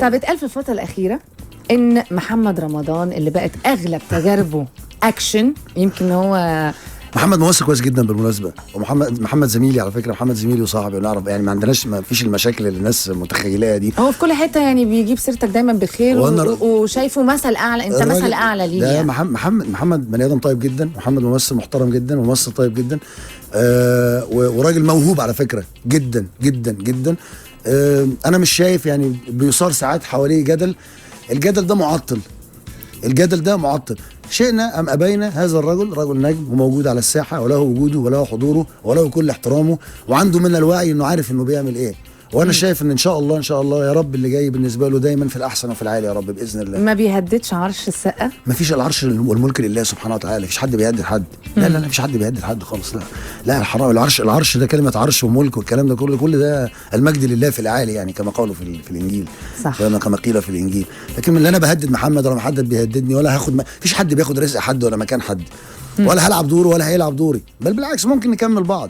طب اتقال في الفتره الاخيره ان محمد رمضان اللي بقت اغلب تجاربه اكشن، يمكن هو محمد ممثل كويس جدا بالمناسبه، ومحمد زميلي على فكره، محمد زميلي وصاحبي ونعرف يعني ما فيش المشاكل اللي الناس متخيلاها دي. هو في كل حته يعني بيجيب سيرتك دايما بخير وشايفه مثل اعلى، انت مثل اعلى ليه ده يعني. محمد بني ادم طيب جدا، محمد ممثل محترم جدا وممثل طيب جدا، وراجل موهوب على فكره جدا جدا جدا. انا مش شايف يعني بيصار ساعات حواليه جدل، الجدل ده معطل، الجدل ده معطل. شئنا ام ابينا هذا الرجل رجل نجم وموجود على الساحه، وله وجوده وله حضوره وله كل احترامه، وعنده من الوعي انه عارف انه بيعمل ايه. وانا شايف ان شاء الله ان شاء الله يا رب اللي جاي بالنسبه له دايما في الاحسن وفي العالي يا رب باذن الله. ما بيهددش عرش السقا؟ ما فيش العرش والملك لله سبحانه وتعالى، مفيش حد بيهدد حد. لا لا لا، مفيش حد بيهدد حد خالص. لا لا، الحرام. العرش ده كلمه عرش وملك والكلام ده كل ده المجد لله في العالي، يعني كما قالوا في الانجيل. صح. كما قيل في الانجيل. لكن من اللي انا بهدد محمد ولا حد بيهددني ولا هاخد مفيش حد بياخد رزق حد ولا مكان حد، ولا هلعب دوره ولا هيلعب دوري، بل بالعكس ممكن نكمل بعض.